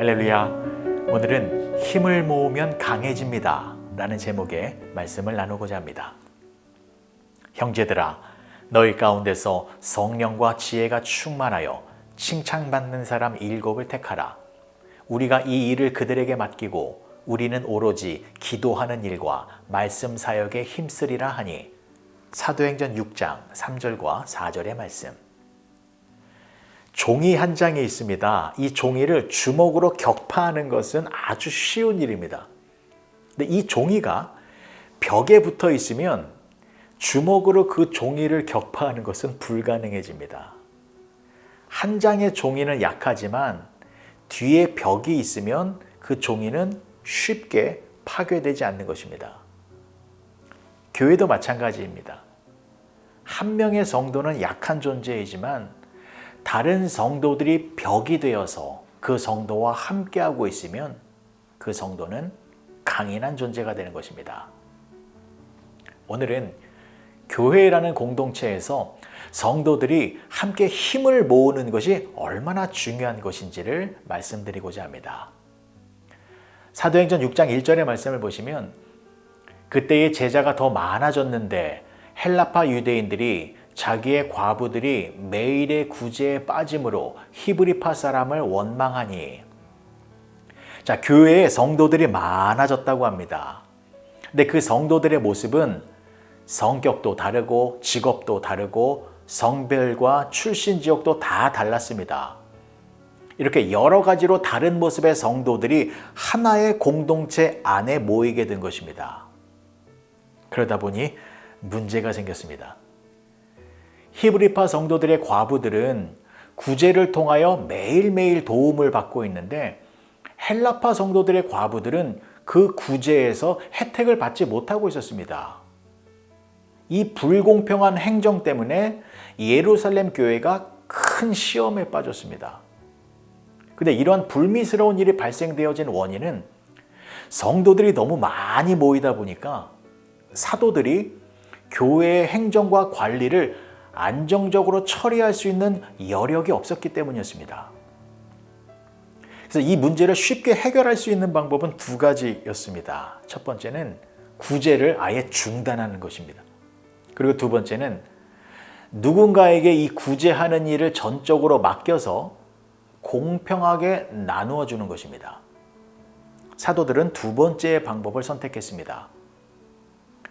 할렐루야. 오늘은 힘을 모으면 강해집니다 라는 제목의 말씀을 나누고자 합니다. 형제들아, 너희 가운데서 성령과 지혜가 충만하여 칭찬받는 사람 7을 택하라. 우리가 이 일을 그들에게 맡기고 우리는 오로지 기도하는 일과 말씀 사역에 힘쓰리라 하니. 사도행전 6장 3절과 4절의 말씀. 종이 한 장이 있습니다. 이 종이를 주먹으로 격파하는 것은 아주 쉬운 일입니다. 근데 이 종이가 벽에 붙어 있으면 주먹으로 그 종이를 격파하는 것은 불가능해집니다. 한 장의 종이는 약하지만 뒤에 벽이 있으면 그 종이는 쉽게 파괴되지 않는 것입니다. 교회도 마찬가지입니다. 한 명의 성도는 약한 존재이지만 다른 성도들이 벽이 되어서 그 성도와 함께하고 있으면 그 성도는 강인한 존재가 되는 것입니다. 오늘은 교회라는 공동체에서 성도들이 함께 힘을 모으는 것이 얼마나 중요한 것인지를 말씀드리고자 합니다. 사도행전 6장 1절의 말씀을 보시면 그때의 제자가 더 많아졌는데 헬라파 유대인들이 자기의 과부들이 매일의 구제에 빠짐으로 히브리파 사람을 원망하니. 자, 교회에 성도들이 많아졌다고 합니다. 근데 그 성도들의 모습은 성격도 다르고 직업도 다르고 성별과 출신 지역도 다 달랐습니다. 이렇게 여러 가지로 다른 모습의 성도들이 하나의 공동체 안에 모이게 된 것입니다. 그러다 보니 문제가 생겼습니다. 히브리파 성도들의 과부들은 구제를 통하여 매일매일 도움을 받고 있는데 헬라파 성도들의 과부들은 그 구제에서 혜택을 받지 못하고 있었습니다. 이 불공평한 행정 때문에 예루살렘 교회가 큰 시험에 빠졌습니다. 그런데 이러한 불미스러운 일이 발생되어진 원인은 성도들이 너무 많이 모이다 보니까 사도들이 교회의 행정과 관리를 안정적으로 처리할 수 있는 여력이 없었기 때문이었습니다. 그래서 이 문제를 쉽게 해결할 수 있는 방법은 두 가지였습니다. 첫 번째는 구제를 아예 중단하는 것입니다. 그리고 두 번째는 누군가에게 이 구제하는 일을 전적으로 맡겨서 공평하게 나누어 주는 것입니다. 사도들은 두 번째 방법을 선택했습니다.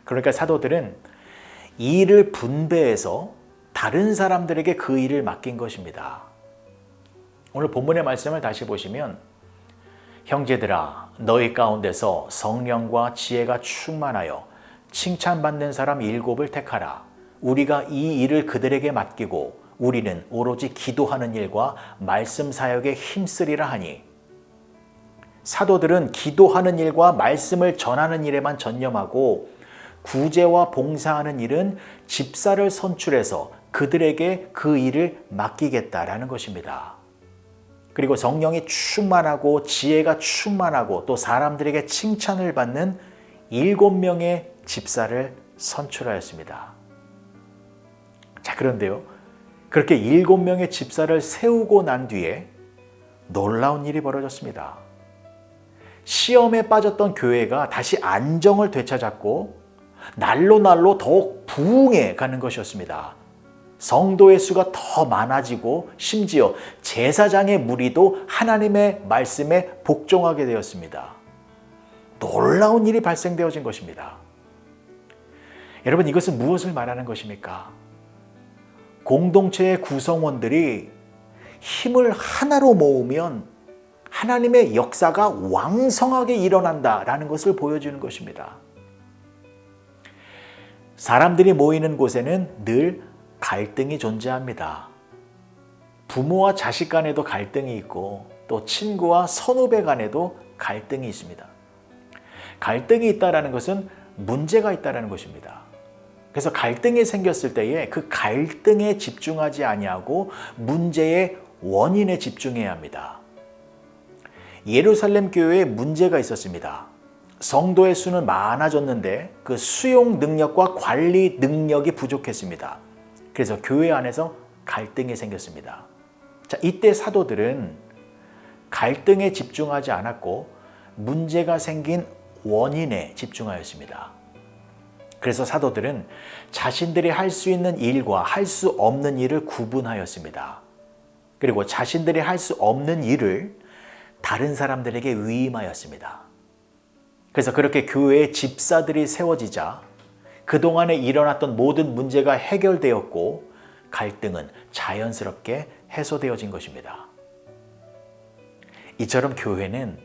그러니까 사도들은 일을 분배해서 다른 사람들에게 그 일을 맡긴 것입니다. 오늘 본문의 말씀을 다시 보시면 형제들아, 너희 가운데서 성령과 지혜가 충만하여 칭찬받는 사람 7을 택하라. 우리가 이 일을 그들에게 맡기고 우리는 오로지 기도하는 일과 말씀 사역에 힘쓰리라 하니. 사도들은 기도하는 일과 말씀을 전하는 일에만 전념하고 구제와 봉사하는 일은 집사를 선출해서 그들에게 그 일을 맡기겠다라는 것입니다. 그리고 성령이 충만하고 지혜가 충만하고 또 사람들에게 칭찬을 받는 7명의 집사를 선출하였습니다. 자, 그런데요, 그렇게 7명의 집사를 세우고 난 뒤에 놀라운 일이 벌어졌습니다. 시험에 빠졌던 교회가 다시 안정을 되찾았고 날로 더욱 부흥해 가는 것이었습니다. 성도의 수가 더 많아지고 심지어 제사장의 무리도 하나님의 말씀에 복종하게 되었습니다. 놀라운 일이 발생되어진 것입니다. 여러분, 이것은 무엇을 말하는 것입니까? 공동체의 구성원들이 힘을 하나로 모으면 하나님의 역사가 왕성하게 일어난다라는 것을 보여주는 것입니다. 사람들이 모이는 곳에는 늘 갈등이 존재합니다. 부모와 자식 간에도 갈등이 있고 또 친구와 선후배 간에도 갈등이 있습니다. 갈등이 있다는 것은 문제가 있다는 것입니다. 그래서 갈등이 생겼을 때에 그 갈등에 집중하지 아니하고 문제의 원인에 집중해야 합니다. 예루살렘 교회에 문제가 있었습니다. 성도의 수는 많아졌는데 그 수용 능력과 관리 능력이 부족했습니다. 그래서 교회 안에서 갈등이 생겼습니다. 자, 이때 사도들은 갈등에 집중하지 않았고 문제가 생긴 원인에 집중하였습니다. 그래서 사도들은 자신들이 할 수 있는 일과 할 수 없는 일을 구분하였습니다. 그리고 자신들이 할 수 없는 일을 다른 사람들에게 위임하였습니다. 그래서 그렇게 교회에 집사들이 세워지자 그동안에 일어났던 모든 문제가 해결되었고 갈등은 자연스럽게 해소되어진 것입니다. 이처럼 교회는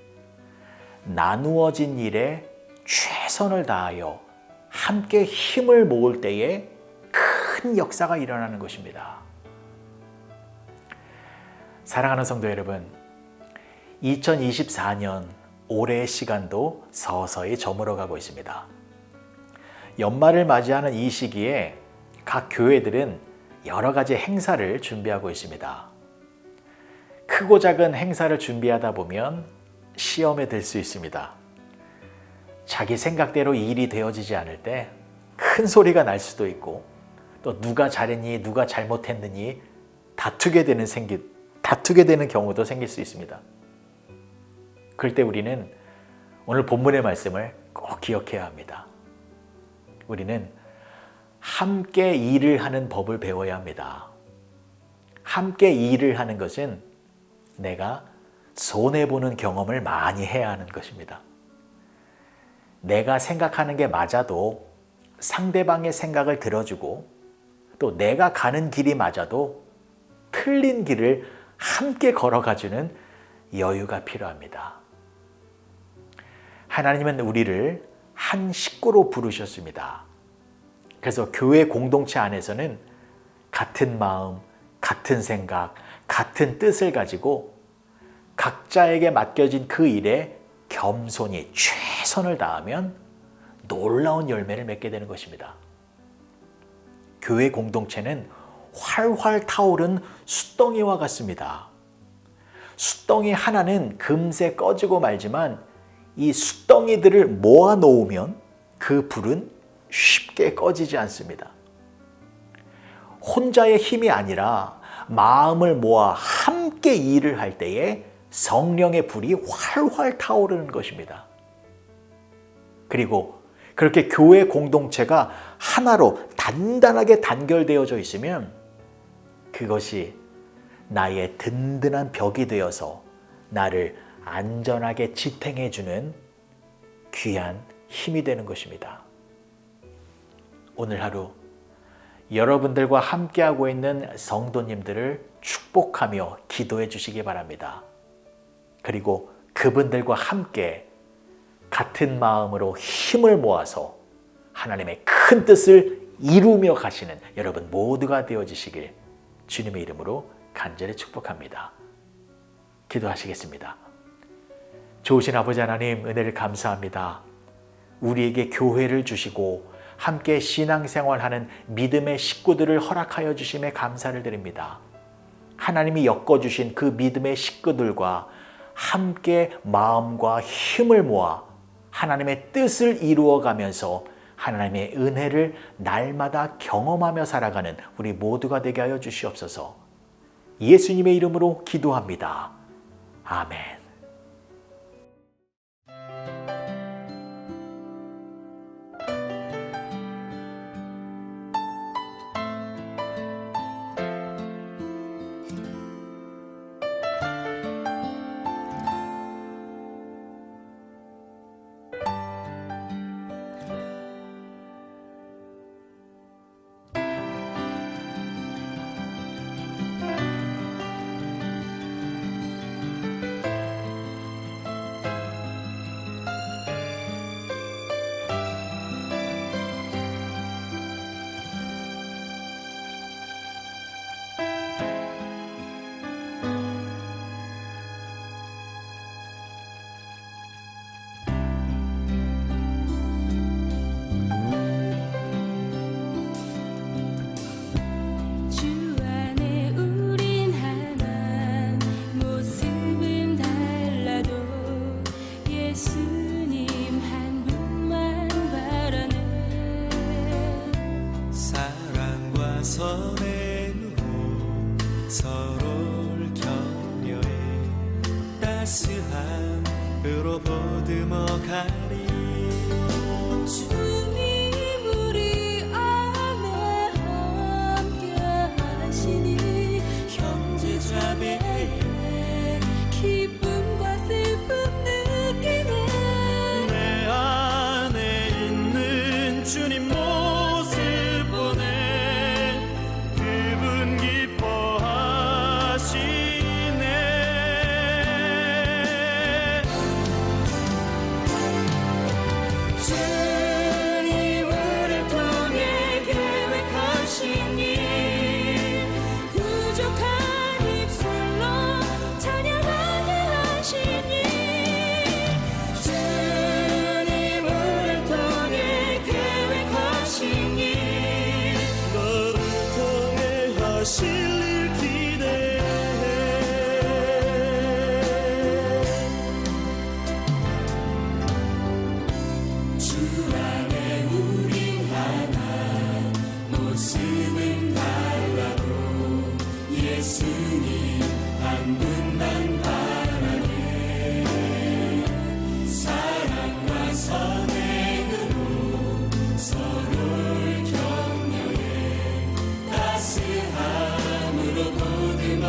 나누어진 일에 최선을 다하여 함께 힘을 모을 때에 큰 역사가 일어나는 것입니다. 사랑하는 성도 여러분, 2024년 올해의 시간도 서서히 저물어가고 있습니다. 연말을 맞이하는 이 시기에 각 교회들은 여러 가지 행사를 준비하고 있습니다. 크고 작은 행사를 준비하다 보면 시험에 들 수 있습니다. 자기 생각대로 일이 되어지지 않을 때 큰 소리가 날 수도 있고 또 누가 잘했니 누가 잘못했느니 다투게 되는 경우도 생길 수 있습니다. 그럴 때 우리는 오늘 본문의 말씀을 꼭 기억해야 합니다. 우리는 함께 일을 하는 법을 배워야 합니다. 함께 일을 하는 것은 내가 손해보는 경험을 많이 해야 하는 것입니다. 내가 생각하는 게 맞아도 상대방의 생각을 들어주고 또 내가 가는 길이 맞아도 틀린 길을 함께 걸어가주는 여유가 필요합니다. 하나님은 우리를 한 식구로 부르셨습니다. 그래서 교회 공동체 안에서는 같은 마음, 같은 생각, 같은 뜻을 가지고 각자에게 맡겨진 그 일에 겸손히 최선을 다하면 놀라운 열매를 맺게 되는 것입니다. 교회 공동체는 활활 타오른 숯덩이와 같습니다. 숯덩이 하나는 금세 꺼지고 말지만 이 숯덩이들을 모아 놓으면 그 불은 쉽게 꺼지지 않습니다. 혼자의 힘이 아니라 마음을 모아 함께 일을 할 때에 성령의 불이 활활 타오르는 것입니다. 그리고 그렇게 교회 공동체가 하나로 단단하게 단결되어져 있으면 그것이 나의 든든한 벽이 되어서 나를 안전하게 지탱해주는 귀한 힘이 되는 것입니다. 오늘 하루 여러분들과 함께하고 있는 성도님들을 축복하며 기도해 주시기 바랍니다. 그리고 그분들과 함께 같은 마음으로 힘을 모아서 하나님의 큰 뜻을 이루며 가시는 여러분 모두가 되어지시길 주님의 이름으로 간절히 축복합니다. 기도하시겠습니다. 좋으신 아버지 하나님, 은혜를 감사합니다. 우리에게 교회를 주시고 함께 신앙생활하는 믿음의 식구들을 허락하여 주심에 감사를 드립니다. 하나님이 엮어주신 그 믿음의 식구들과 함께 마음과 힘을 모아 하나님의 뜻을 이루어가면서 하나님의 은혜를 날마다 경험하며 살아가는 우리 모두가 되게 하여 주시옵소서. 예수님의 이름으로 기도합니다. 아멘. 따스함으로 보듬어 가리. 주님 우리 안에 함께 하시니 형제 자매의 기쁨과 슬픔 느끼네. 내 안에 있는 주님 모습 보네. 그분 기뻐하시네. 주님을 통해 계획하신 일 부족한 입술로 찬양하게 하시니 주님을 통해 계획하신 일 너를 통해 하실 일 기대해. 주 안에 우린 하나 모습은 달라도 예수님 한 분만 바라네. 사랑과 선행으로 서로를 격려해 따스함으로 보듬어